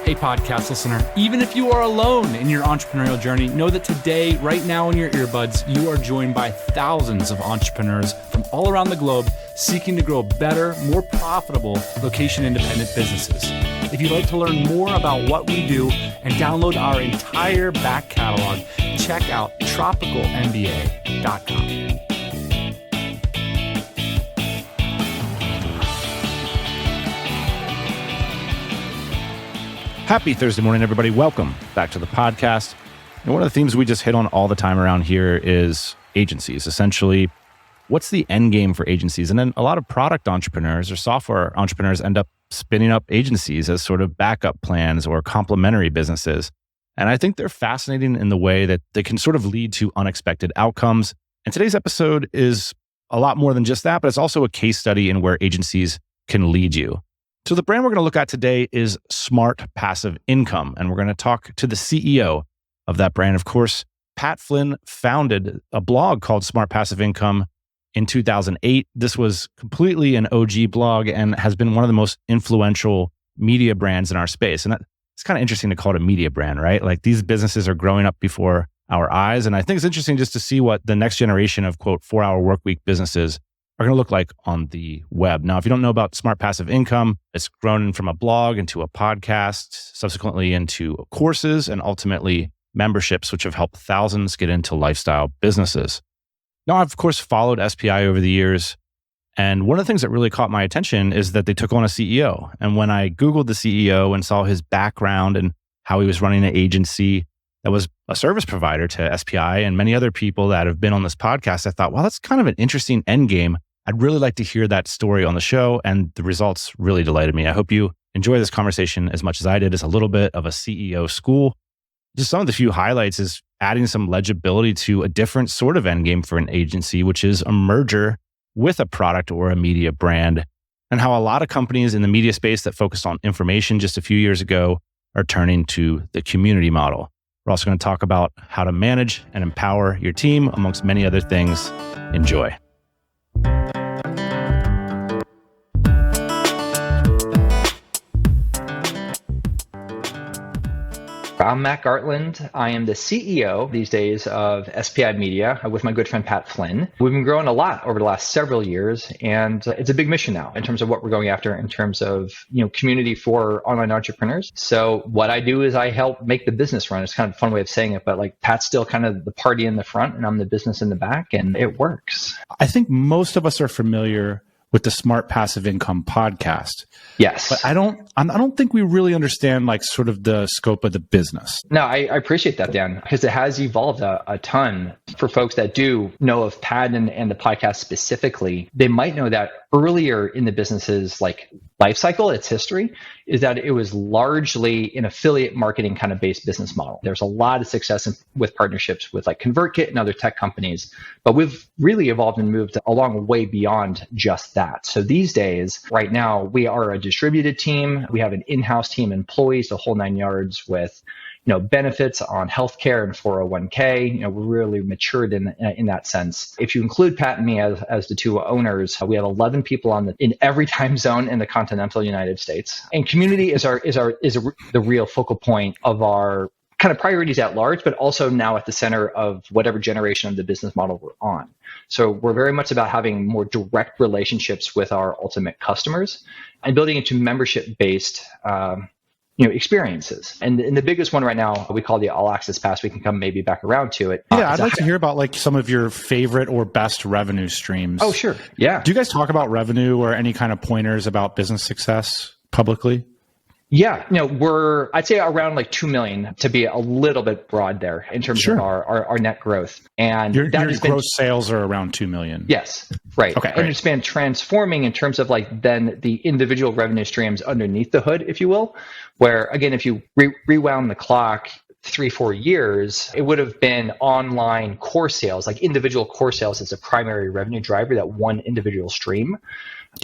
Hey, podcast listener, even if you are alone in your entrepreneurial journey, know that today, right now in your earbuds, you are joined by thousands of entrepreneurs from all around the globe seeking to grow better, more profitable, location-independent businesses. If you'd like to learn more about what we do and download our entire back catalog, check out tropicalmba.com. Happy Thursday morning, everybody. Welcome back to the podcast. And one of the themes we just hit on all the time around here is agencies. Essentially, what's the end game for agencies? And then a lot of product entrepreneurs or software entrepreneurs end up spinning up agencies as sort of backup plans or complementary businesses. And I think they're fascinating in the way that they can sort of lead to unexpected outcomes. And today's episode is a lot more than just that, but it's also a case study in where agencies can lead you. So the brand we're going to look at today is Smart Passive Income, and we're going to talk to the CEO of that brand. Of course, Pat Flynn founded a blog called Smart Passive Income in 2008. This was completely an OG blog and has been one of the most influential media brands in our space. And it's kind of interesting to call it a media brand, right? Like these businesses are growing up before our eyes. And I think it's interesting just to see what the next generation of, quote, 4-hour workweek businesses are going to look like on the web. Now, if you don't know about Smart Passive Income, it's grown from a blog into a podcast, subsequently into courses, and ultimately memberships, which have helped thousands get into lifestyle businesses. Now, I've, of course, followed SPI over the years. And one of the things that really caught my attention is that they took on a CEO. And when I Googled the CEO and saw his background and how he was running an agency that was a service provider to SPI and many other people that have been on this podcast, I thought, well, that's kind of an interesting end game. I'd really like to hear that story on the show, and the results really delighted me. I hope you enjoy this conversation as much as I did. It's a little bit of a CEO school. Just some of the few highlights is adding some legibility to a different sort of end game for an agency, which is a merger with a product or a media brand, and how a lot of companies in the media space that focused on information just a few years ago are turning to the community model. We're also going to talk about how to manage and empower your team, amongst many other things. Enjoy. I'm Matt Gartland. I am the CEO these days of SPI Media with my good friend Pat Flynn. We've been growing a lot over the last several years, and it's a big mission now in terms of what we're going after in terms of community for online entrepreneurs. So what I do is I help make the business run. It's kind of a fun way of saying it, but like Pat's still kind of the party in the front and I'm the business in the back, and it works. I think most of us are familiar with the Smart Passive Income podcast. Yes. But I don't think we really understand like sort of the scope of the business. No, I appreciate that, Dan, because it has evolved a ton. For folks that do know of Pat and the podcast specifically, they might know that earlier in the business's like life cycle, its history, is that it was largely an affiliate marketing kind of based business model. There's a lot of success with partnerships with like ConvertKit and other tech companies, but we've really evolved and moved along way beyond just that. So these days, right now, we are a distributed team. We have an in-house team, employees, the whole 9 yards with benefits on healthcare and 401k. We're really matured in that sense. If you include Pat and me as the two owners, we have 11 people in every time zone in the continental United States. And community is the real focal point of our kind of priorities at large, but also now at the center of whatever generation of the business model we're on. So we're very much about having more direct relationships with our ultimate customers and building into membership-based experiences. And the biggest one right now, we call the All Access Pass. We can come maybe back around to it. Yeah, I'd like to hear about like some of your favorite or best revenue streams. Oh, sure. Yeah. Do you guys talk about revenue or any kind of pointers about business success publicly? Yeah, I'd say around like 2 million to be a little bit broad there in terms of our net growth. And your gross sales are around 2 million. Yes, right. Okay, and it's been transforming in terms of like then the individual revenue streams underneath the hood, if you will, where again, if you rewound the clock 3-4 years, it would have been online core sales, like individual core sales as a primary revenue driver, that one individual stream.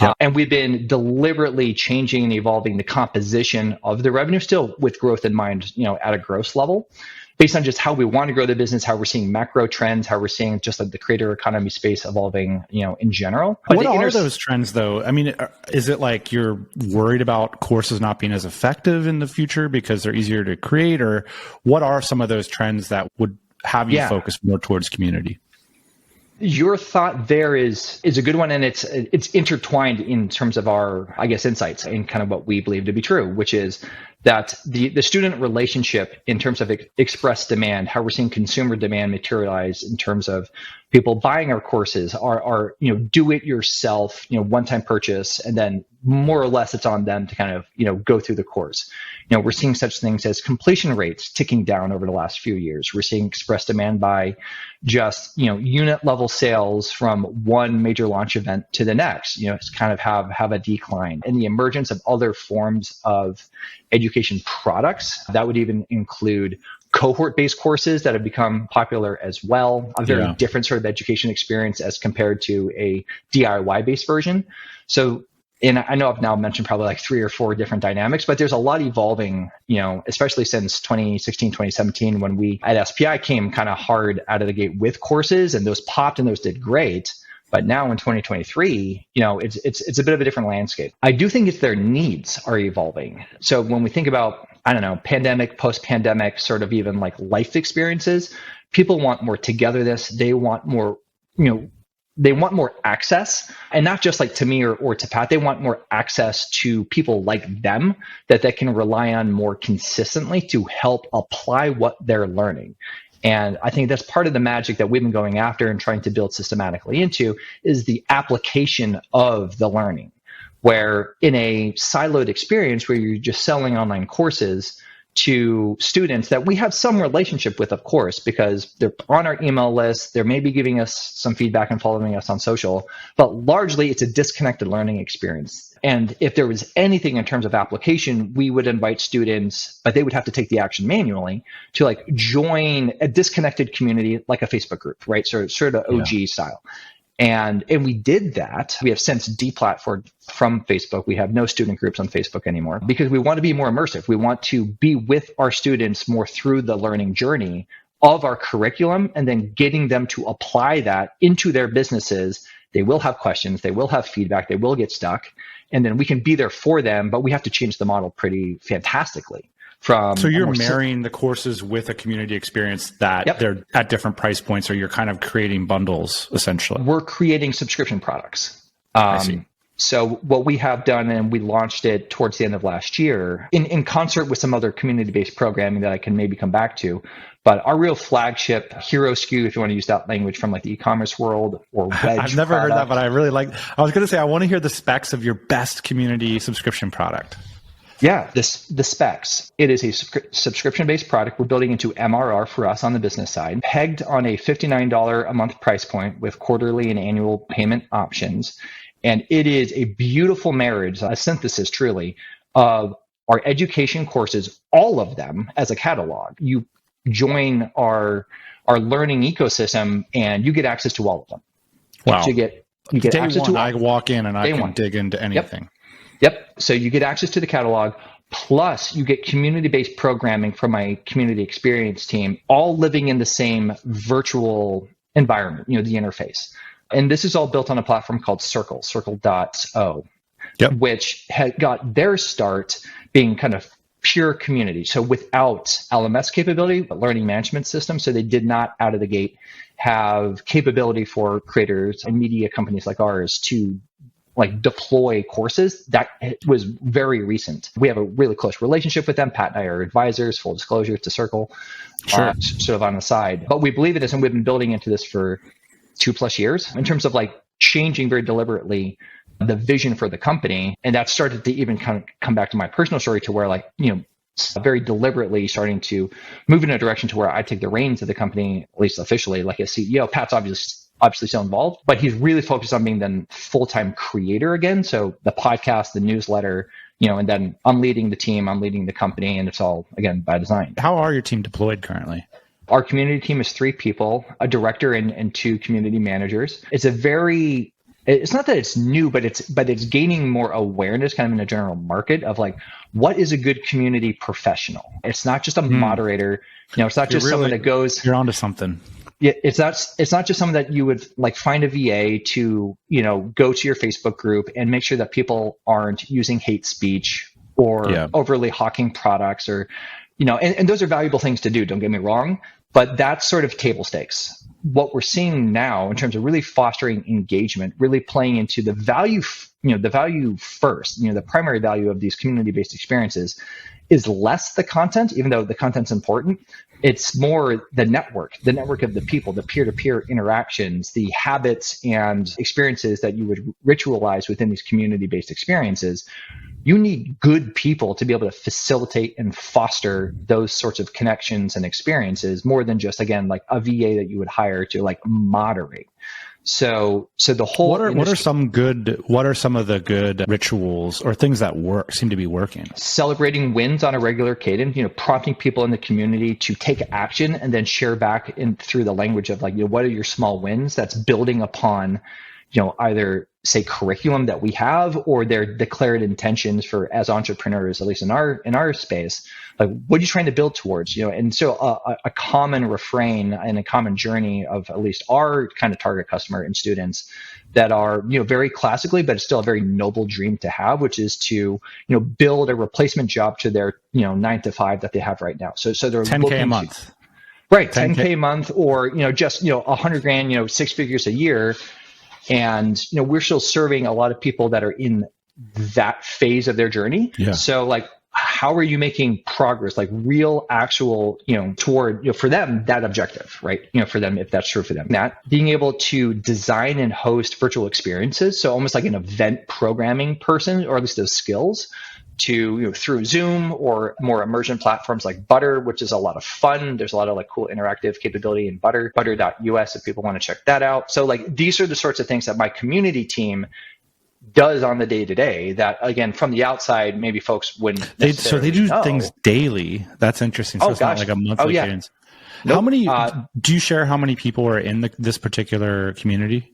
Yeah. And we've been deliberately changing and evolving the composition of the revenue, still with growth in mind, at a gross level. based on just how we want to grow the business, how we're seeing macro trends, how we're seeing just like the creator economy space evolving, in general. But what are those trends though? I mean, is it like you're worried about courses not being as effective in the future because they're easier to create, or what are some of those trends that would have you focus more towards community? Your thought there is a good one, and it's intertwined in terms of our, I guess, insights and kind of what we believe to be true, which is that the student relationship in terms of express demand, how we're seeing consumer demand materialize in terms of people buying our courses are do it yourself, one-time purchase, and then more or less it's on them to kind of, go through the course. We're seeing such things as completion rates ticking down over the last few years. We're seeing express demand by just, unit level sales from one major launch event to the next, it's kind of have a decline. And the emergence of other forms of education products, that would even include cohort-based courses that have become popular as well, a very different sort of education experience as compared to a DIY-based version. So, and I know I've now mentioned probably like 3 or 4 different dynamics, but there's a lot evolving, especially since 2016, 2017, when we at SPI came kind of hard out of the gate with courses, and those popped and those did great. But now in 2023, it's a bit of a different landscape. I do think it's their needs are evolving. So when we think about, I don't know, pandemic, post-pandemic, sort of even like life experiences, people want more togetherness. They want more, they want more access, and not just like to me or to Pat. They want more access to people like them that they can rely on more consistently to help apply what they're learning. And I think that's part of the magic that we've been going after and trying to build systematically into is the application of the learning, where in a siloed experience where you're just selling online courses to students that we have some relationship with, of course, because they're on our email list, they're maybe giving us some feedback and following us on social, but largely it's a disconnected learning experience. And if there was anything in terms of application, we would invite students, but they would have to take the action manually to like join a disconnected community like a Facebook group, right? Sort of OG style. And we did that. We have since deplatformed from Facebook. We have no student groups on Facebook anymore because we want to be more immersive. We want to be with our students more through the learning journey of our curriculum and then getting them to apply that into their businesses. They will have questions. They will have feedback. They will get stuck. And then we can be there for them, but we have to change the model pretty fantastically. So you're marrying the courses with a community experience that they're at different price points, or you're kind of creating bundles, essentially. We're creating subscription products. I see. So what we have done, and we launched it towards the end of last year, in concert with some other community-based programming that I can maybe come back to, but our real flagship hero SKU, if you want to use that language from like the e-commerce world or wedge I've never heard that, but I really like, I was going to say, I want to hear the specs of your best community subscription product. Yeah, the specs. It is a subscription-based product. We're building into MRR for us on the business side, pegged on a $59 a month price point with quarterly and annual payment options. And it is a beautiful marriage, a synthesis truly, of our education courses, all of them as a catalog. You join our learning ecosystem and you get access to all of them. Wow. So you get access to I walk in and I can dig into anything. Yep. So you get access to the catalog, plus you get community-based programming from my community experience team, all living in the same virtual environment, the interface. And this is all built on a platform called Circle.o, which had got their start being kind of pure community. So without LMS capability, but learning management system. So they did not out of the gate have capability for creators and media companies like ours to like deploy courses. That was very recent. We have a really close relationship with them. Pat and I are advisors, full disclosure to Circle, sort of on the side. But we believe in this, and we've been building into this for 2+ years in terms of like changing very deliberately the vision for the company. And that started to even kind of come back to my personal story to where very deliberately starting to move in a direction to where I take the reins of the company, at least officially, like a CEO. Pat's obviously still involved, but he's really focused on being the full-time creator again. So the podcast, the newsletter, and then I'm leading the team, I'm leading the company, and it's all, again, by design. How are your team deployed currently? Our community team is 3 people, a director and 2 community managers. It's a very it's not that it's new, but it's gaining more awareness kind of in the general market of like, what is a good community professional? It's not just a moderator, it's not just someone that goes, you're onto something. Yeah, it's not just someone that you would like find a VA to, go to your Facebook group and make sure that people aren't using hate speech or overly hawking products or, and those are valuable things to do, don't get me wrong, but that's sort of table stakes. What we're seeing now in terms of really fostering engagement, really playing into the value, the value first, the primary value of these community-based experiences is less the content, even though the content's important. It's more the network of the people, the peer-to-peer interactions, the habits and experiences that you would ritualize within these community-based experiences. You need good people to be able to facilitate and foster those sorts of connections and experiences more than just, again, like a VA that you would hire to like moderate. So the whole what are some of the good rituals or things that seem to be working? Celebrating wins on a regular cadence, prompting people in the community to take action and then share back through the language of like, what are your small wins? That's building upon, either say curriculum that we have or their declared intentions for as entrepreneurs, at least in our space. Like, what are you trying to build towards? And so a common refrain and a common journey of at least our kind of target customer and students that are, very classically, but it's still a very noble dream to have, which is to, build a replacement job to their, 9 to 5 that they have right now. So they're 10K a month, right? 10K a month, or, just, $100,000, 6 figures a year. And, we're still serving a lot of people that are in that phase of their journey. Yeah. So like, how are you making progress, like real, actual, toward, for them, that objective, right? For them, if that's true for them, that being able to design and host virtual experiences. So almost like an event programming person, or at least those skills to, through Zoom or more immersion platforms like Butter, which is a lot of fun. There's a lot of like cool interactive capability in Butter, butter.us if people want to check that out. So like, these are the sorts of things that my community team does on the day-to-day that, again, from the outside, maybe folks wouldn't So they do things daily. That's interesting. So it's not like a monthly cadence. Nope. How many, do you share how many people are in this particular community?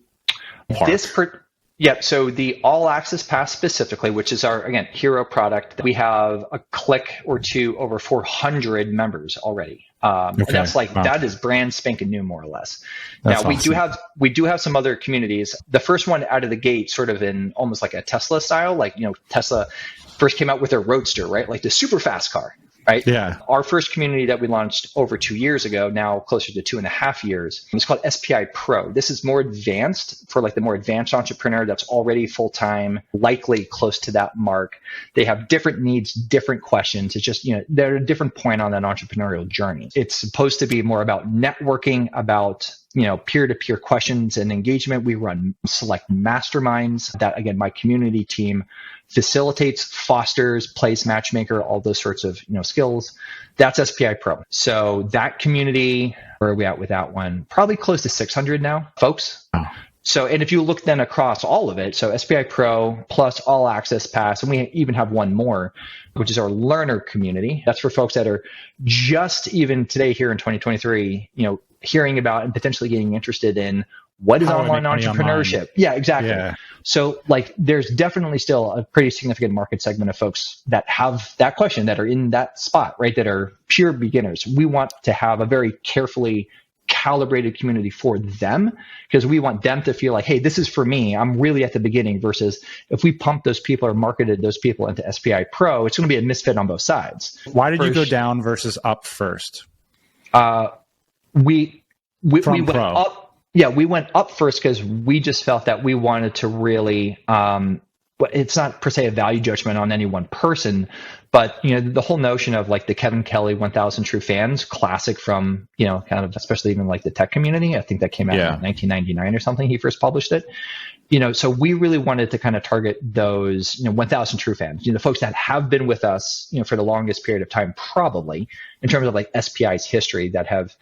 So the All Access Pass specifically, which is our, again, hero product, we have a click or two over 400 members already. And that's like, that is brand spanking new, more or less. That's awesome. we do have some other communities. The first one out of the gate, sort of in almost like a Tesla style, like, Tesla first came out with their Roadster, right? Like the super fast car. Right? Yeah. Our first community that we launched over 2 years ago, now closer to 2.5 years, it's called SPI Pro. This is more advanced for like the more advanced entrepreneur that's already full-time, likely close to that mark. They have different needs, different questions. It's just, they're at a different point on that entrepreneurial journey. It's supposed to be more about networking, about peer-to-peer questions and engagement. We run select masterminds that, again, my community team facilitates, fosters, plays matchmaker, all those sorts of skills. That's SPI Pro. So that community, where are we at with that one? Probably close to 600 now, folks. Oh. So, and if you look then across all of it, so SPI Pro plus All Access Pass, and we even have one more, which is our learner community. That's for folks that are just even today here in 2023, hearing about and potentially getting interested in what is online entrepreneurship. Online. Yeah, exactly. Yeah. So like, there's definitely still a pretty significant market segment of folks that have that question, that are in that spot, right? That are pure beginners. We want to have a very carefully calibrated community for them, because we want them to feel like, hey, this is for me. I'm really at the beginning, versus if we pump those people or marketed those people into SPI Pro, it's going to be a misfit on both sides. Why did you go down versus up first? We went up. Yeah, we went up first because we just felt that we wanted to really, it's not per se a value judgment on any one person, but the whole notion of like the Kevin Kelly 1000 True Fans classic from, kind of, especially even like the tech community. I think that came out in 1999 or something. He first published it. So we really wanted to kind of target those, 1000 True Fans, the folks that have been with us, for the longest period of time, probably in terms of like SPI's history, that have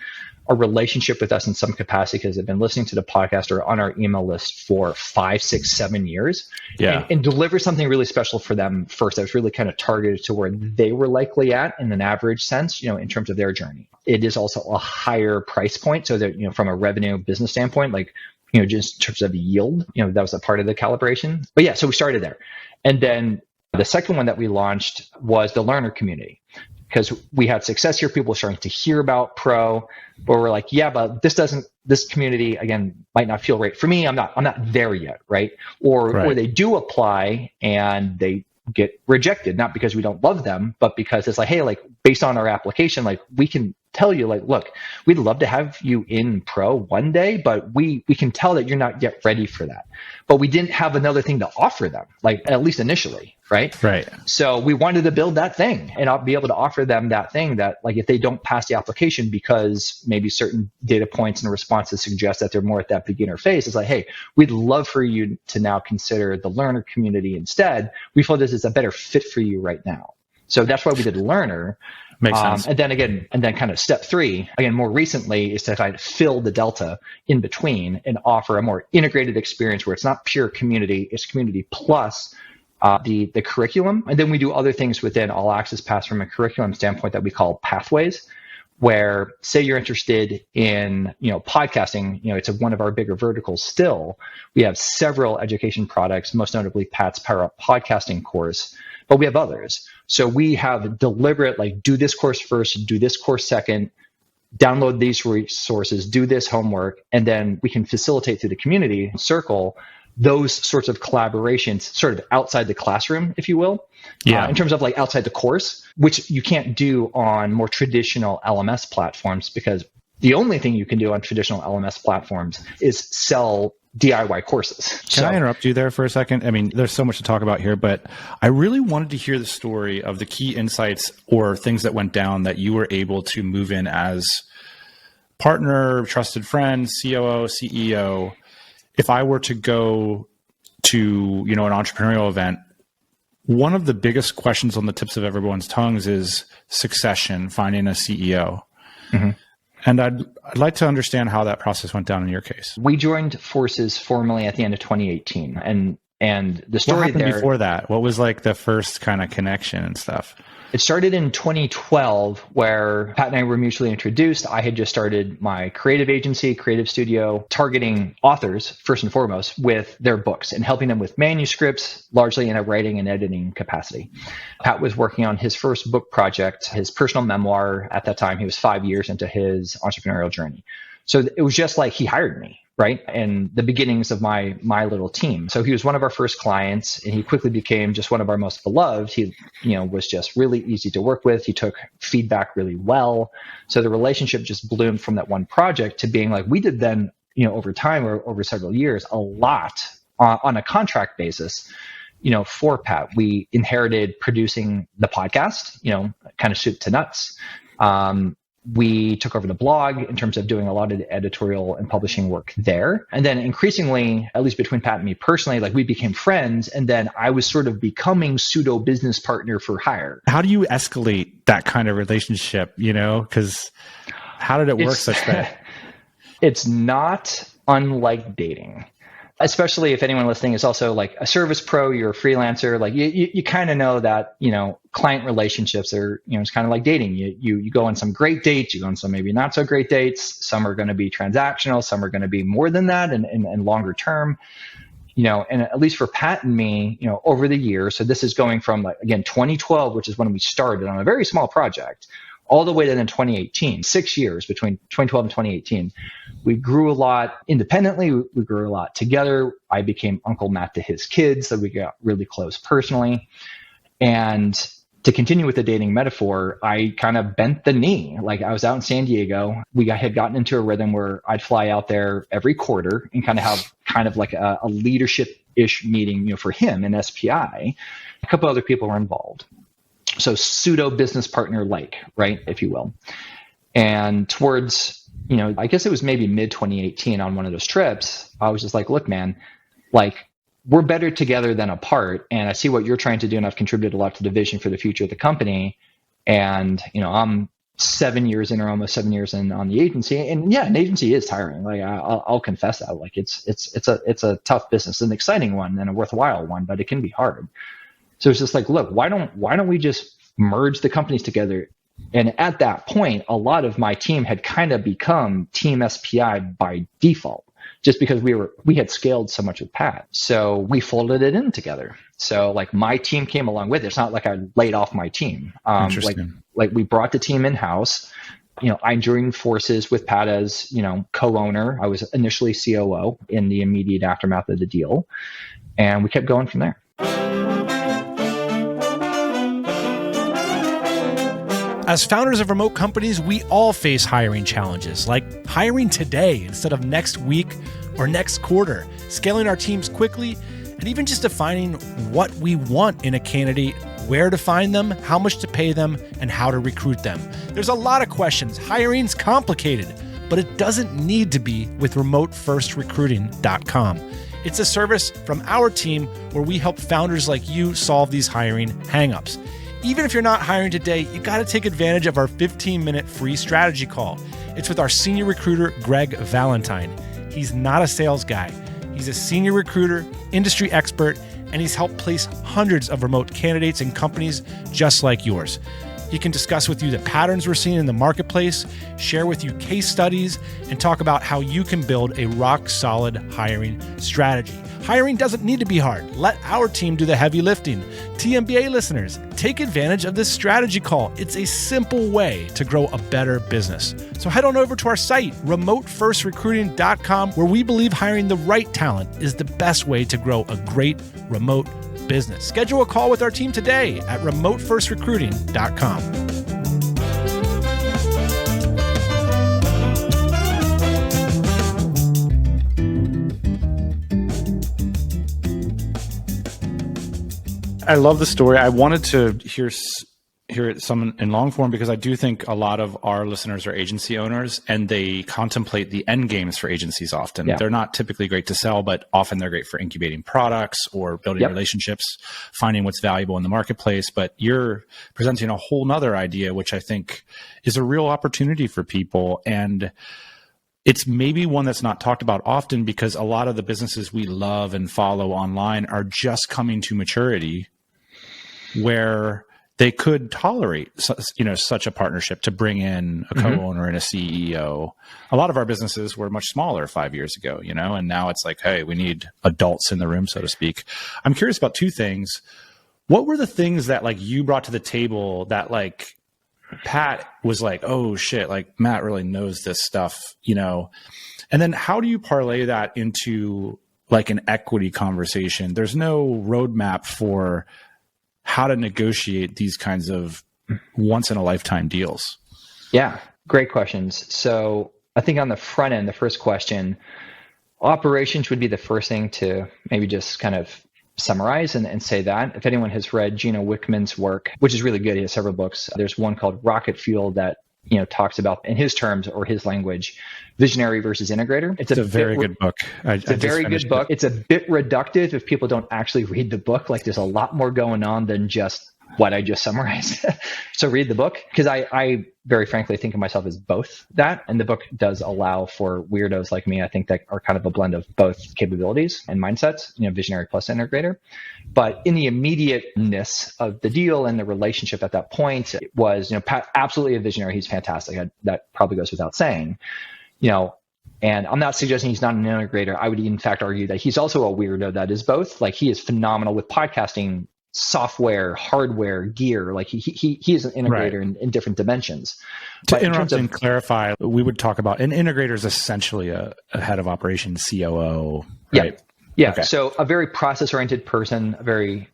a relationship with us in some capacity because they've been listening to the podcast or on our email list for 5, 6, 7 years, and deliver something really special for them first. That was really kind of targeted to where they were likely at in an average sense, in terms of their journey. It is also a higher price point. So that, from a revenue business standpoint, like just in terms of yield, that was a part of the calibration. But yeah, so we started there. And then the second one that we launched was the learner community, because we had success here. People were starting to hear about Pro, but we're like, yeah, but this community, again, might not feel right for me. I'm not there yet, right? Or they do apply and they get rejected, not because we don't love them, but because it's like, hey, like based on our application, like we can tell you, like, look, we'd love to have you in Pro one day, but we can tell that you're not yet ready for that. But we didn't have another thing to offer them, like at least initially, right? Right. So we wanted to build that thing and I'll be able to offer them that thing that, like, if they don't pass the application because maybe certain data points and responses suggest that they're more at that beginner phase, it's like, hey, we'd love for you to now consider the learner community instead. We feel this is a better fit for you right now. So that's why we did learner. Makes sense. And then kind of step 3, again, more recently, is to kind of fill the delta in between and offer a more integrated experience where it's not pure community, it's community plus the curriculum. And then we do other things within All Access Pass from a curriculum standpoint that we call pathways, where say you're interested in, podcasting, it's one of our bigger verticals still. We have several education products, most notably Pat's Power Up podcasting course, but we have others. So we have deliberate, like, do this course first, do this course second, download these resources, do this homework, and then we can facilitate through the community circle those sorts of collaborations sort of outside the classroom, if you will, in terms of like outside the course, which you can't do on more traditional LMS platforms, because the only thing you can do on traditional LMS platforms is sell DIY courses. Can I interrupt you there for a second? I mean, there's so much to talk about here, but I really wanted to hear the story of the key insights or things that went down that you were able to move in as partner, trusted friend, COO, CEO. If I were to go to, an entrepreneurial event, one of the biggest questions on the tips of everyone's tongues is succession, finding a CEO. Mm-hmm. And I'd like to understand how that process went down in your case. We joined forces formally at the end of 2018. And the story what happened there, before that? What was like the first kind of connection and stuff? It started in 2012, where Pat and I were mutually introduced. I had just started my creative agency, creative studio, targeting authors first and foremost with their books and helping them with manuscripts, largely in a writing and editing capacity. Pat was working on his first book project, his personal memoir. At that time, he was 5 years into his entrepreneurial journey. So it was just like he hired me, right? And the beginnings of my little team. So he was one of our first clients, and he quickly became just one of our most beloved. He, was just really easy to work with. He took feedback really well. So the relationship just bloomed from that one project to being like, we did then, over time or over several years, a lot on a contract basis, for Pat. We inherited producing the podcast, kind of soup to nuts. We took over the blog in terms of doing a lot of the editorial and publishing work there. And then increasingly, at least between Pat and me personally, like we became friends. And then I was sort of becoming pseudo business partner for hire. How do you escalate that kind of relationship, because how did it work such that? It's not unlike dating. Especially if anyone listening is also like a service pro, you're a freelancer, like you kind of know that, client relationships are, it's kind of like dating. You go on some great dates, you go on some maybe not so great dates. Some are going to be transactional, some are going to be more than that and longer term, and at least for Pat and me, over the years. So this is going from, like, again, 2012, which is when we started on a very small project, all the way to then 2018, 6 years between 2012 and 2018. We grew a lot independently. We grew a lot together. I became Uncle Matt to his kids, so we got really close personally. And to continue with the dating metaphor, I kind of bent the knee. Like, I was out in San Diego. We had gotten into a rhythm where I'd fly out there every quarter and kind of have kind of like a leadership-ish meeting, for him in SPI. A couple other people were involved. So pseudo business partner like, right, if you will. And towards, I guess it was maybe mid 2018 on one of those trips, I was just like, look, man, like, we're better together than apart. And I see what you're trying to do, and I've contributed a lot to the vision for the future of the company. And, I'm 7 years in, or almost 7 years in, on the agency. And yeah, an agency is tiring. Like, I'll confess that. Like, it's a tough business, an exciting one and a worthwhile one, but it can be hard. So it's just like, look, why don't we just merge the companies together? And at that point, a lot of my team had kind of become Team SPI by default. just because we had scaled so much with Pat. So we folded it in together. So like my team came along with it. It's not like I laid off my team. Interesting. Like we brought the team in-house. I joined forces with Pat as, co-owner. I was initially COO in the immediate aftermath of the deal. And we kept going from there. As founders of remote companies, we all face hiring challenges, like hiring today instead of next week or next quarter, scaling our teams quickly, and even just defining what we want in a candidate, where to find them, how much to pay them, and how to recruit them. There's a lot of questions. Hiring's complicated, but it doesn't need to be with remotefirstrecruiting.com. It's a service from our team where we help founders like you solve these hiring hangups. Even if you're not hiring today, you got to take advantage of our 15-minute free strategy call. It's with our senior recruiter, Greg Valentine. He's not a sales guy. He's a senior recruiter, industry expert, and he's helped place hundreds of remote candidates in companies just like yours. He can discuss with you the patterns we're seeing in the marketplace, share with you case studies, and talk about how you can build a rock-solid hiring strategy. Hiring doesn't need to be hard. Let our team do the heavy lifting. TMBA listeners, take advantage of this strategy call. It's a simple way to grow a better business. So head on over to our site, remotefirstrecruiting.com, where we believe hiring the right talent is the best way to grow a great remote business. Schedule a call with our team today at remotefirstrecruiting.com. I love the story. I wanted to hear it some in long form because I do think a lot of our listeners are agency owners and they contemplate the end games for agencies often. Yeah. They're not typically great to sell, but often they're great for incubating products or building relationships, finding what's valuable in the marketplace. But you're presenting a whole nother idea, which I think is a real opportunity for people. And it's maybe one that's not talked about often because a lot of the businesses we love and follow online are just coming to maturity where they could tolerate, such a partnership to bring in a co-owner and a CEO. A lot of our businesses were much smaller 5 years ago, and now it's like, hey, we need adults in the room, so to speak. I'm curious about two things. What were the things that you brought to the table that Pat was like, oh shit, Matt really knows this stuff, and then how do you parlay that into an equity conversation? There's no roadmap for how to negotiate these kinds of once in a lifetime deals. Yeah, great questions. So I think on the front end, the first question, operations would be the first thing to maybe just kind of summarize and say that. If anyone has read Gino Wickman's work, which is really good, he has several books. There's one called Rocket Fuel that talks about, in his terms or his language, visionary versus integrator. It's a very good book. It's a very good book. It's a bit reductive if people don't actually read the book. There's a lot more going on than just what I just summarized. So read the book, because I very frankly think of myself as both that. And the book does allow for weirdos like me, I think, that are kind of a blend of both capabilities and mindsets, visionary plus integrator. But in the immediateness of the deal and the relationship at that point, it was, Pat, absolutely a visionary. He's fantastic. That probably goes without saying, and I'm not suggesting he's not an integrator. I would in fact argue that he's also a weirdo that is both. He is phenomenal with podcasting software, hardware, gear. He is an integrator in different dimensions. To interrupt and clarify, we would talk about an integrator is essentially a head of operations, COO, right? Yeah. Okay. So a very process-oriented person, a very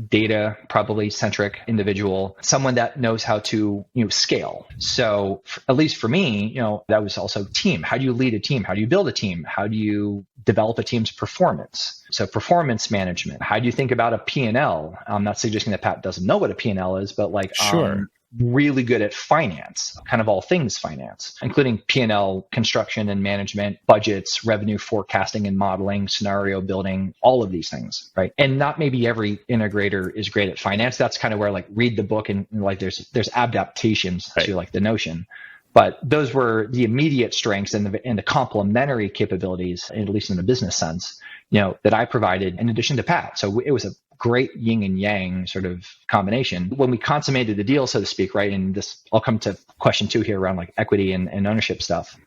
data probably centric individual, someone that knows how to scale. So at least for me, that was also team. How do you lead a team? How do you build a team? How do you develop a team's performance? So performance management. How do you think about a P&L? I'm not suggesting that Pat doesn't know what a P&L is, but sure. Really good at finance, kind of all things finance, including P&L construction and management, budgets, revenue forecasting and modeling, scenario building, all of these things, right? And not maybe every integrator is great at finance. That's kind of where read the book and there's adaptations to the notion. But those were the immediate strengths and the complementary capabilities, at least in the business sense, that I provided in addition to Pat. So it was a great yin and yang sort of combination. When we consummated the deal, so to speak, right? And this, I'll come to question 2 here around equity and ownership stuff.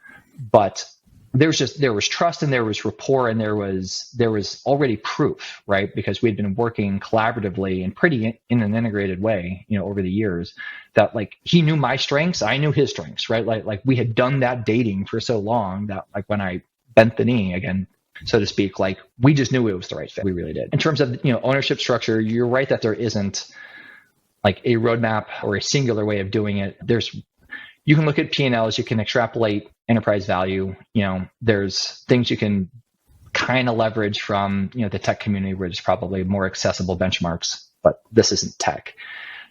But there was trust and there was rapport and there was already proof, right? Because we'd been working collaboratively and pretty in an integrated way, over the years, that like he knew my strengths, I knew his strengths, right? Like we had done that dating for so long that like when I bent the knee again, so to speak, like we just knew it was the right fit. We really did. In terms of ownership structure, you're right that there isn't like a roadmap or a singular way of doing it. You can look at P&Ls, you can extrapolate enterprise value. There's things you can kind of leverage from, the tech community where there's probably more accessible benchmarks, but this isn't tech.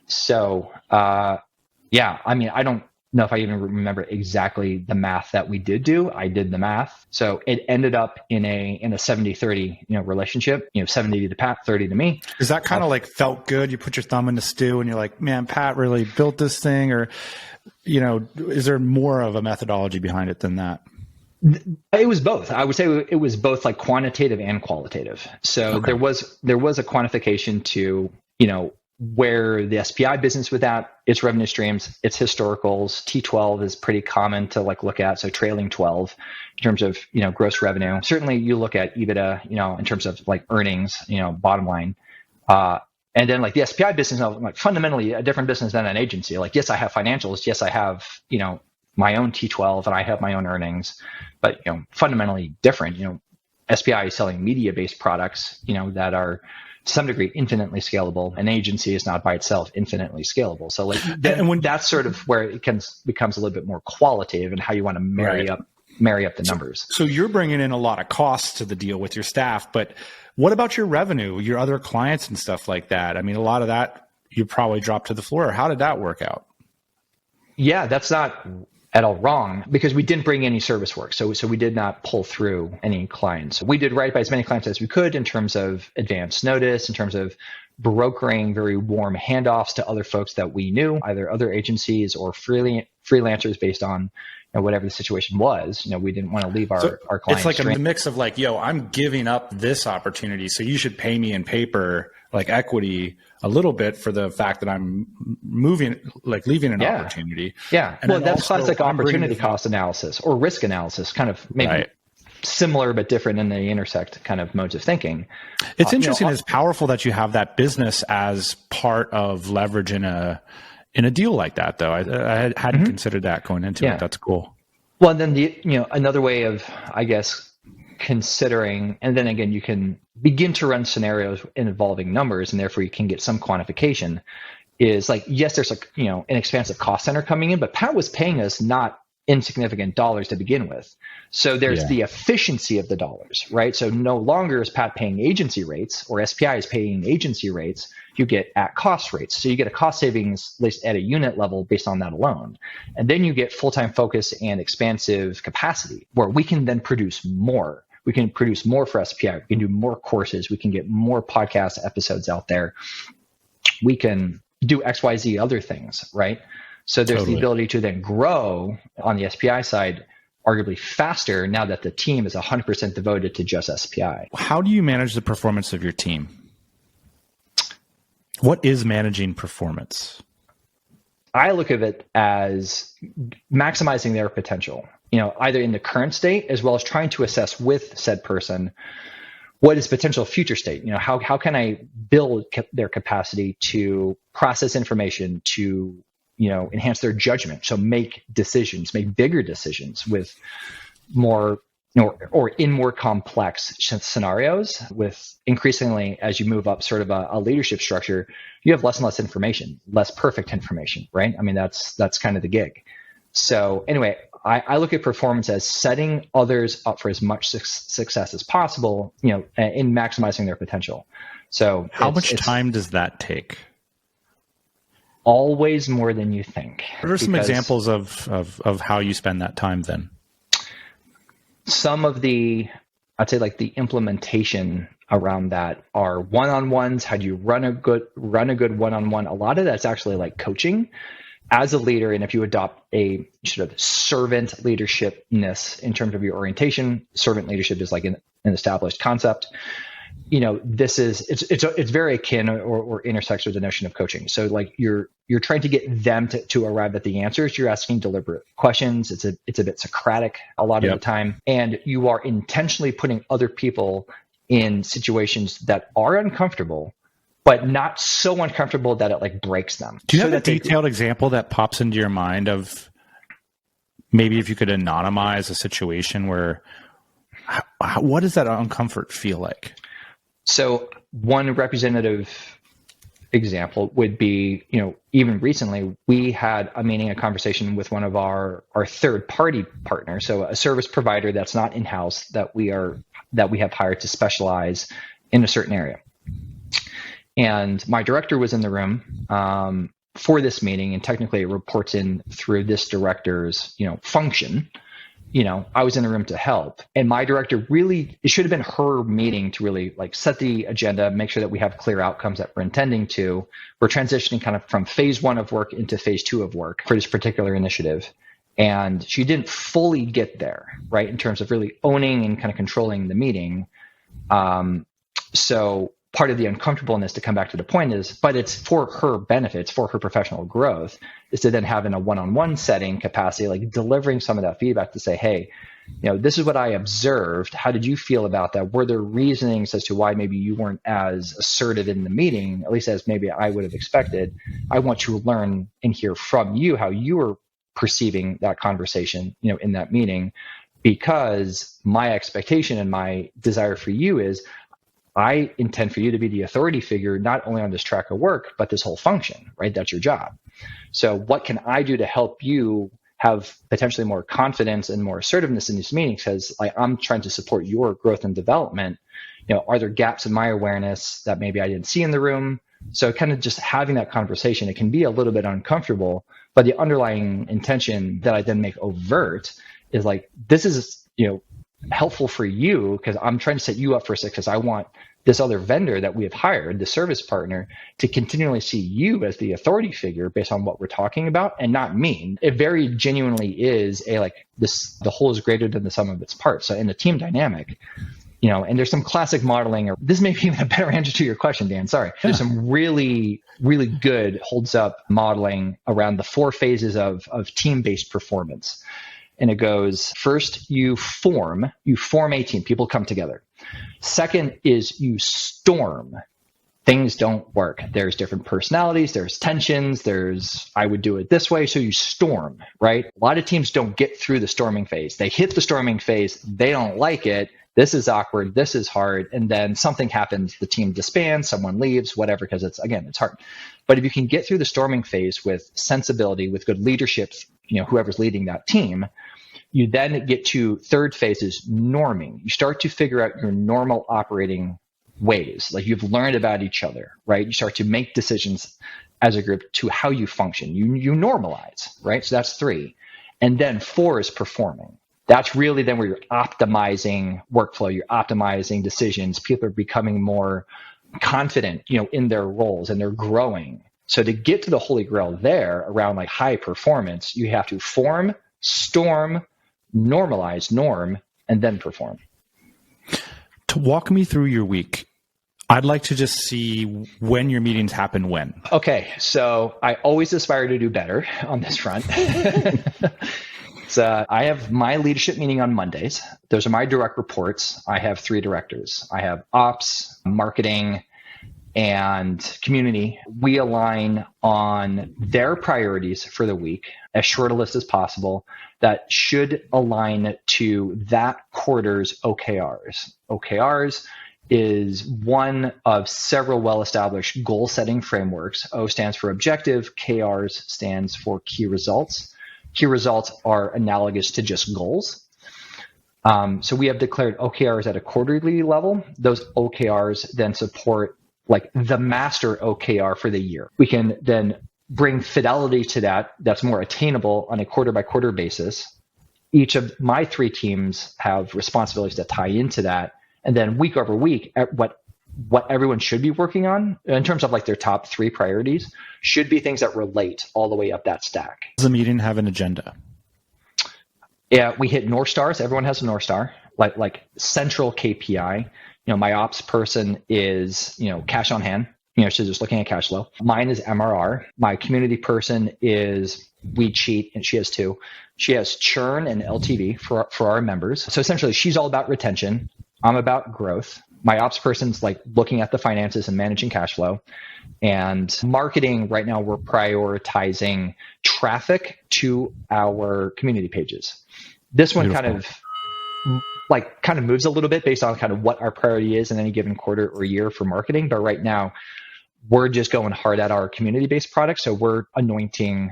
So, yeah, I mean, I don't know if I even remember exactly the math that we did do. I did the math. So it ended up in a 70-30, relationship, 70 to Pat, 30 to me. Is that kind of like felt good? You put your thumb in the stew and you're like, man, Pat really built this thing, or, is there more of a methodology behind it than that? It was both. I would say it was both like quantitative and qualitative. So okay. there was a quantification to, where the SPI business with that, its revenue streams, its historicals. T12 is pretty common to like look at. So trailing 12 in terms of, gross revenue. Certainly you look at EBITDA, in terms of like earnings, bottom line. And then like the SPI business, like fundamentally a different business than an agency. Like, yes, I have financials. Yes, I have, my own T12 and I have my own earnings, but, fundamentally different. SPI is selling media-based products, that are to some degree infinitely scalable. An agency is not by itself infinitely scalable. So like that's sort of where it becomes a little bit more qualitative and how you want to marry up the numbers. So you're bringing in a lot of costs to the deal with your staff, but what about your revenue, your other clients and stuff like that? I mean, a lot of that you probably dropped to the floor. How did that work out? Yeah, that's not at all wrong because we didn't bring any service work. So we did not pull through any clients. We did right by as many clients as we could in terms of advance notice, in terms of brokering very warm handoffs to other folks that we knew, either other agencies or freelancers based on whatever the situation was. We didn't want to leave our clients. It's like a mix of like, yo, I'm giving up this opportunity, so you should pay me in paper, like equity, a little bit for the fact that I'm moving, like leaving an opportunity. Yeah. And that's classic opportunity cost analysis or risk analysis, kind of maybe similar but different in the intersect kind of modes of thinking. It's interesting. It's powerful that you have that business as part of leverage in a deal like that, though. I hadn't considered that going into it. That's cool. Well, and then another way of, I guess, considering, and then again, you can begin to run scenarios involving numbers, and therefore you can get some quantification. Is like, yes, there's an expansive cost center coming in, but Pat was paying us not insignificant dollars to begin with. So there's the efficiency of the dollars, right? So no longer is Pat paying agency rates or SPI is paying agency rates. You get at cost rates. So you get a cost savings, at least at a unit level, based on that alone. And then you get full-time focus and expansive capacity where we can then produce more. We can produce more for SPI. We can do more courses. We can get more podcast episodes out there. We can do XYZ other things, right? So there's the ability to then grow on the SPI side arguably faster now that the team is 100% devoted to just SPI. How do you manage the performance of your team? What is managing performance? I look at it as maximizing their potential, either in the current state as well as trying to assess with said person what is potential future state. How can I build their capacity to process information, to enhance their judgment, so make decisions, make bigger decisions with more, or in more complex scenarios. With increasingly, as you move up sort of a leadership structure, you have less and less information, less perfect information, right? I mean, that's kind of the gig. So anyway, I look at performance as setting others up for as much success as possible, in maximizing their potential. So how much time does that take? Always more than you think. What are some examples of how you spend that time then? Some of I'd say like the implementation around that are one-on-ones. How do you run a good one-on-one? A lot of that's actually like coaching as a leader. And if you adopt a sort of servant leadershipness in terms of your orientation, servant leadership is like an established concept. this is it's very akin or intersects with the notion of coaching. So like you're trying to get them to arrive at the answers. You're asking deliberate questions. It's a bit Socratic a lot of the time, and you are intentionally putting other people in situations that are uncomfortable, but not so uncomfortable that it like breaks them. Do you have a detailed example that pops into your mind of maybe if you could anonymize a situation where what does that uncomfort feel like? So one representative example would be, even recently we had a conversation with one of our third party partners. So a service provider that's not in-house that we have hired to specialize in a certain area. And my director was in the room for this meeting, and technically it reports in through this director's, function. I was in the room to help, and my director it should have been her meeting to really like set the agenda, make sure that we have clear outcomes that we're intending to. We're transitioning kind of from phase 1 of work into phase 2 of work for this particular initiative. And she didn't fully get there, right, in terms of really owning and kind of controlling the meeting. So part of the uncomfortableness, to come back to the point, is, but it's for her benefits, for her professional growth, is to then have in a one-on-one setting capacity, like delivering some of that feedback to say, hey, this is what I observed. How did you feel about that? Were there reasonings as to why maybe you weren't as assertive in the meeting, at least as maybe I would have expected? I want to learn and hear from you how you were perceiving that conversation, in that meeting, because my expectation and my desire for you is I intend for you to be the authority figure, not only on this track of work, but this whole function, right? That's your job. So what can I do to help you have potentially more confidence and more assertiveness in these meetings? Because I'm trying to support your growth and development. Are there gaps in my awareness that maybe I didn't see in the room? So kind of just having that conversation, it can be a little bit uncomfortable, but the underlying intention that I then make overt is like, this is, helpful for you because I'm trying to set you up for success. I want this other vendor that we have hired, the service partner, to continually see you as the authority figure based on what we're talking about, and not me. It very genuinely is the whole is greater than the sum of its parts. So in the team dynamic, and there's some classic modeling, or this may be even a better answer to your question, Dan, sorry. There's some really, really good holds up modeling around the 4 phases of team-based performance. And it goes, first, you form a team. People come together. Second is you storm. Things don't work. There's different personalities. There's tensions. I would do it this way. So you storm, right? A lot of teams don't get through the storming phase. They hit the storming phase. They don't like it. This is awkward. This is hard. And then something happens. The team disbands. Someone leaves, whatever, because it's hard. But if you can get through the storming phase with sensibility, with good leadership, whoever's leading that team, you then get to third phase is norming. You start to figure out your normal operating ways. Like you've learned about each other, right? You start to make decisions as a group to how you function. You normalize, right? So that's 3. And then 4 is performing. That's really then where you're optimizing workflow, you're optimizing decisions. People are becoming more confident, in their roles, and they're growing. So to get to the holy grail there around like high performance, you have to form, storm, normalize, norm, and then perform. To walk me through your week, I'd like to just see when your meetings happen when. Okay, so I always aspire to do better on this front. So I have my leadership meeting on Mondays. Those are my direct reports. I have 3 directors. I have ops, marketing, and community. We align on their priorities for the week, as short a list as possible, that should align to that quarter's OKRs. OKRs is one of several well-established goal-setting frameworks. O stands for objective, KRs stands for key results. Key results are analogous to just goals. So we have declared OKRs at a quarterly level. Those OKRs then support like the master OKR for the year. We can then bring fidelity to that's more attainable on a quarter by quarter basis. Each of my 3 teams have responsibilities that tie into that. And then week over week, what everyone should be working on in terms of like their top 3 priorities should be things that relate all the way up that stack. Does the meeting have an agenda? Yeah, we hit North Stars. Everyone has a North Star, like central KPI. My ops person is, cash on hand. She's just looking at cash flow. Mine is MRR. My community person is We Cheat, and she has two. She has churn and LTV for our members. So essentially, she's all about retention. I'm about growth. My ops person's like looking at the finances and managing cash flow. And marketing, right now, we're prioritizing traffic to our community pages. This one kind of moves a little bit based on kind of what our priority is in any given quarter or year for marketing. But right now, we're just going hard at our community-based products. So we're anointing,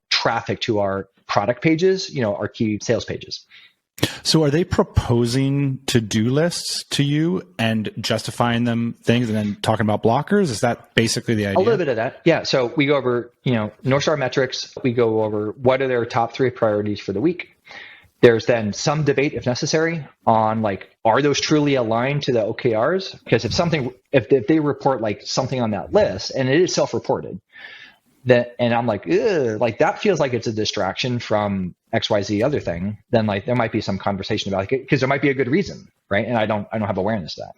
traffic to our product pages, our key sales pages. So are they proposing to-do lists to you and justifying them things and then talking about blockers? Is that basically the idea? A little bit of that. Yeah. So we go over, North Star metrics. We go over what are their top 3 priorities for the week. There's then some debate, if necessary, on are those truly aligned to the OKRs? Because if they report something on that list, and it is self-reported, and I'm that feels like it's a distraction from XYZ other thing, then there might be some conversation about it, because there might be a good reason, right? And I don't have awareness of that.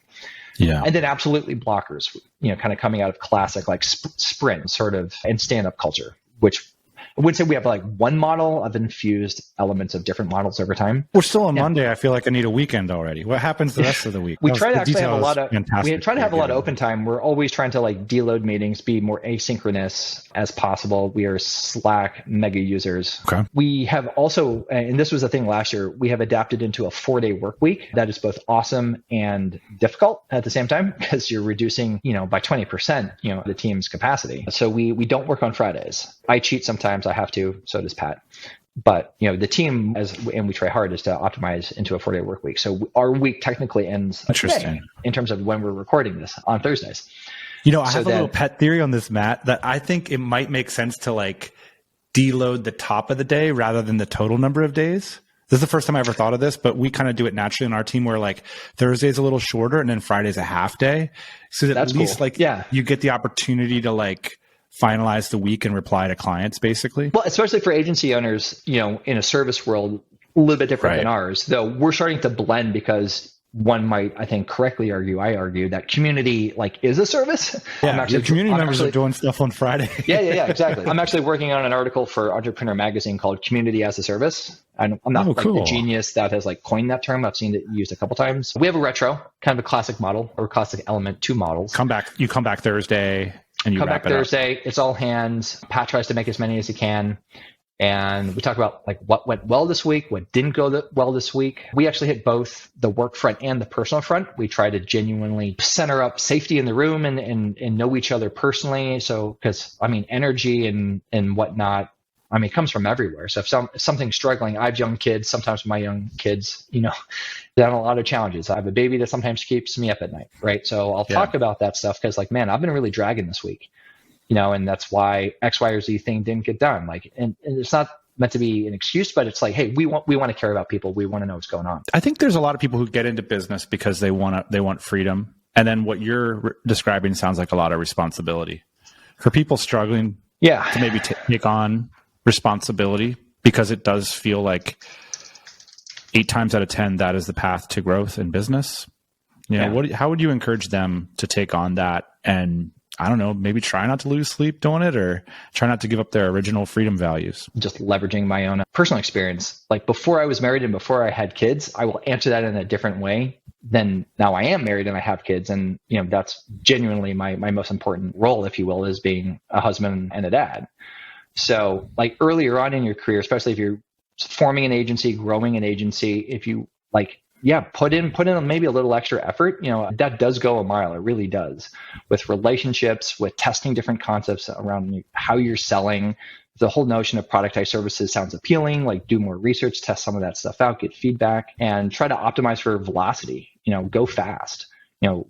Yeah. And then absolutely blockers, kind of coming out of classic sprint sort of and stand-up culture, which I wouldn't say we have one model. I've infused elements of different models over time. We're still on Monday. I feel like I need a weekend already. What happens the rest of the week? We try to actually have a lot of open time. We're always trying to deload meetings, be more asynchronous as possible. We are Slack mega users. Okay. We have also, and this was a thing last year, we have adapted into a 4-day work week. That is both awesome and difficult at the same time, because you're reducing, by 20%, the team's capacity. So we don't work on Fridays. I cheat sometimes. I have to. So does Pat. But the team, and we try hard, is to optimize into a 4-day work week. So our week technically ends today in terms of when we're recording this on Thursdays. I have a little pet theory on this, Matt, that I think it might make sense to deload the top of the day rather than the total number of days. This is the first time I ever thought of this, but we kind of do it naturally in our team where Thursday's a little shorter and then Friday's a half day. So that at least cool. You get the opportunity to finalize the week and reply to clients, basically. Well, especially for agency owners, in a service world, a little bit different than ours, though we're starting to blend, because one might, I think, correctly I argue that community is a service. Yeah, your community members are doing stuff on Friday. yeah, exactly. I'm actually working on an article for Entrepreneur Magazine called Community as a Service. I'm not the genius that has coined that term. I've seen it used a couple times. We have a retro, kind of a classic model or classic element, 2 models. You come back Thursday. And you come back Thursday. It's all hands. Pat tries to make as many as he can. And we talk about what went well this week, what didn't go well this week. We actually hit both the work front and the personal front. We try to genuinely center up safety in the room and know each other personally. So, because energy and whatnot, it comes from everywhere. So if something's struggling, I have young kids. Sometimes my young kids, they have a lot of challenges. I have a baby that sometimes keeps me up at night, right? So I'll talk about that stuff because I've been really dragging this week, and that's why X, Y, or Z thing didn't get done. And it's not meant to be an excuse, but it's hey, we want to care about people. We want to know what's going on. I think there's a lot of people who get into business because they want freedom. And then what you're describing sounds like a lot of responsibility for people struggling to maybe take on responsibility, because it does feel like 8 times out of 10 that is the path to growth in business. How would you encourage them to take on that, and I don't know, maybe try not to lose sleep doing it, or try not to give up their original freedom values? Just leveraging my own personal experience. Before I was married and before I had kids, I will answer that in a different way than now I am married and I have kids. And that's genuinely my most important role, if you will, is being a husband and a dad. So earlier on in your career, especially if you're forming an agency, growing an agency, if you put in maybe a little extra effort, that does go a mile. It really does, with relationships, with testing different concepts around how you're selling. The whole notion of productized services sounds appealing. Do more research, test some of that stuff out, get feedback, and try to optimize for velocity. Go fast.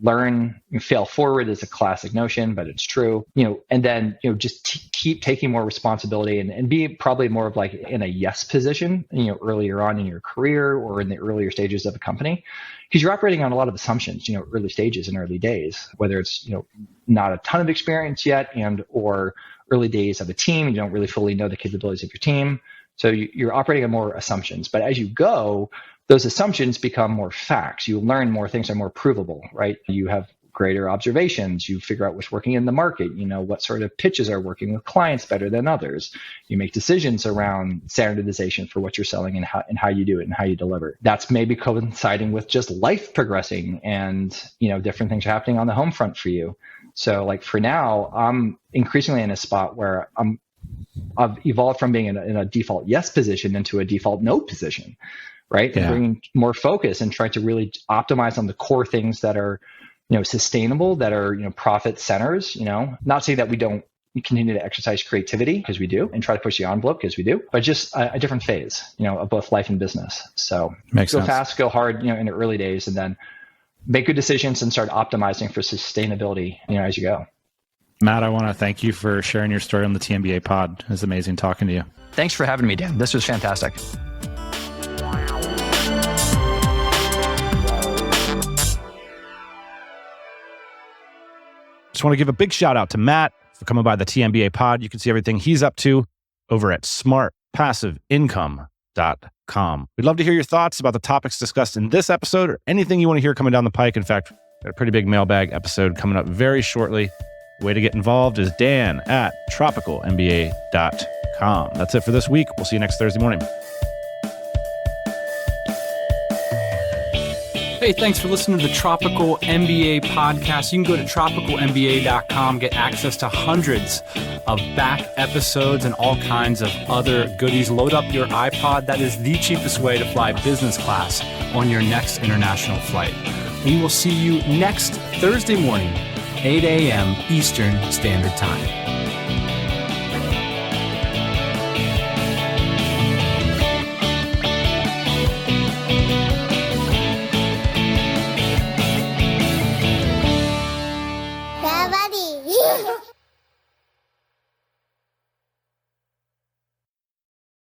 Learn, fail forward is a classic notion, but it's true, and then, just keep taking more responsibility and be probably more of in a yes position, earlier on in your career or in the earlier stages of a company, because you're operating on a lot of assumptions, early stages and early days, whether it's, not a ton of experience yet or early days of a team, you don't really fully know the capabilities of your team. So you're operating on more assumptions, but as you go, those assumptions become more facts. You learn more, things are more provable, right? You have greater observations. You figure out what's working in the market. You know what sort of pitches are working with clients better than others. You make decisions around standardization for what you're selling and how you do it and how you deliver. That's maybe coinciding with just life progressing and, you know, different things are happening on the home front for you. So like for now, I'm increasingly in a spot where I've evolved from being in a default yes position into a default no position, right? And bringing more focus and trying to really optimize on the core things that are, you know, sustainable, that are, you know, profit centers, you know, not saying that we don't continue to exercise creativity, because we do, and try to push the envelope, because we do, but just a different phase, you know, of both life and business. So go fast, go hard, you know, in the early days, and then make good decisions and start optimizing for sustainability, you know, as you go. Matt, I want to thank you for sharing your story on the TMBA pod. It was amazing talking to you. Thanks for having me, Dan. This was fantastic. Just want to give a big shout out to Matt for coming by the TMBA pod. You can see everything he's up to over at smartpassiveincome.com. We'd love to hear your thoughts about the topics discussed in this episode or anything you want to hear coming down the pike. In fact, we've got a pretty big mailbag episode coming up very shortly. The way to get involved is dan@tropicalmba.com. That's it for this week. We'll see you next Thursday morning. Hey, thanks for listening to the Tropical MBA podcast. You can go to tropicalmba.com, get access to hundreds of back episodes and all kinds of other goodies. Load up your iPod. That is the cheapest way to fly business class on your next international flight. We will see you next Thursday morning, 8 a.m. Eastern Standard Time.